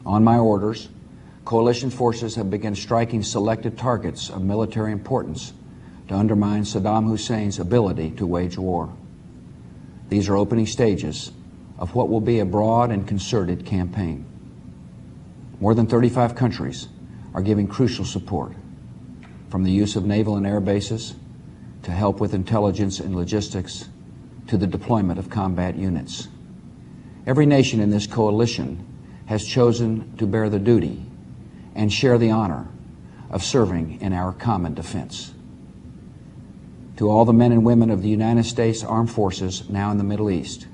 On my orders, coalition forces have begun striking selected targets of military importance to undermine Saddam Hussein's ability to wage war. These are opening stages of what will be a broad and concerted campaign. More than 35 countries are giving crucial support, from the use of naval and air bases to help with intelligence and logistics to the deployment of combat units. Every nation in this coalition has chosen to bear the duty and share the honor of serving in our common defense. To all the men and women of the United States Armed Forces now in the Middle East,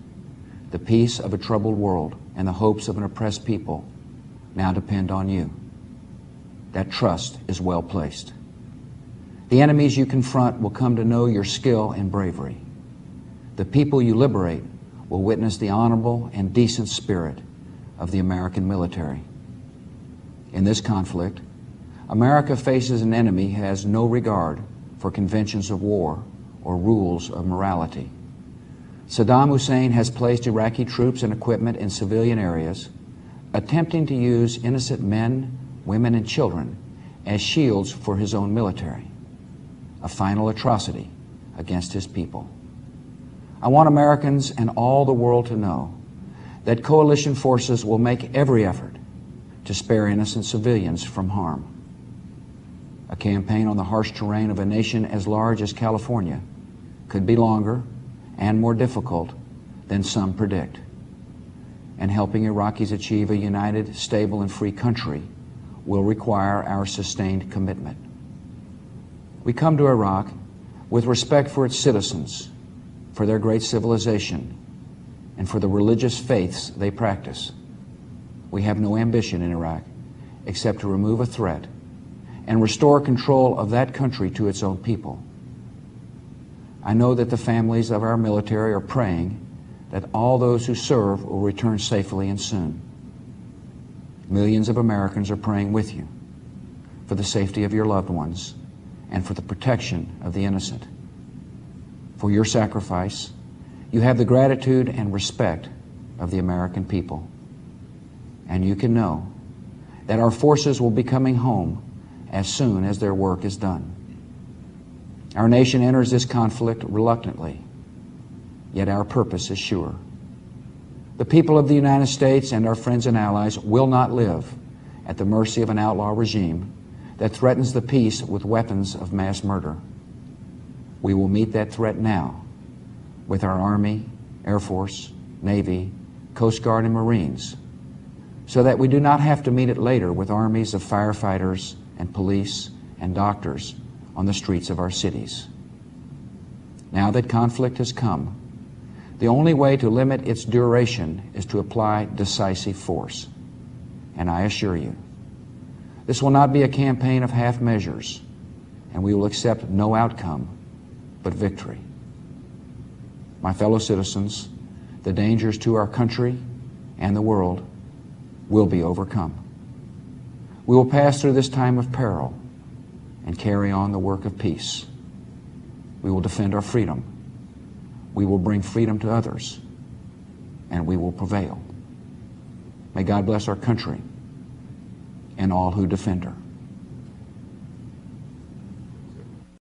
the peace of a troubled world and the hopes of an oppressed people now depend on you. That trust is well placed. The enemies you confront will come to know your skill and bravery. The people you liberate will witness the honorable and decent spirit of the American military. In this conflict, America faces an enemy who has no regard for conventions of war or rules of morality. Saddam Hussein has placed Iraqi troops and equipment in civilian areas, attempting to use innocent men, women, and children as shields for his own military, a final atrocity against his people. I want Americans and all the world to know that coalition forces will make every effort to spare innocent civilians from harm. A campaign on the harsh terrain of a nation as large as California could be longer and more difficult than some predict. And helping Iraqis achieve a united, stable, and free country will require our sustained commitment. We come to Iraq with respect for its citizens, for their great civilization, and for the religious faiths they practice. We have no ambition in Iraq except to remove a threat and restore control of that country to its own people. I know that the families of our military are praying that all those who serve will return safely and soon. Millions of Americans are praying with you for the safety of your loved ones and for the protection of the innocent. For your sacrifice, you have the gratitude and respect of the American people. And you can know that our forces will be coming home as soon as their work is done. Our nation enters this conflict reluctantly, yet our purpose is sure. The people of the United States and our friends and allies will not live at the mercy of an outlaw regime that threatens the peace with weapons of mass murder. We will meet that threat now with our Army, Air Force, Navy, Coast Guard, and Marines, so that we do not have to meet it later with armies of firefighters and police and doctors on the streets of our cities. Now that conflict has come, the only way to limit its duration is to apply decisive force. And I assure you, this will not be a campaign of half measures, and we will accept no outcome but victory. My fellow citizens, the dangers to our country and the world will be overcome. We will pass through this time of peril and carry on the work of peace. We will defend our freedom. We will bring freedom to others, and we will prevail. May God bless our country and all who defend her.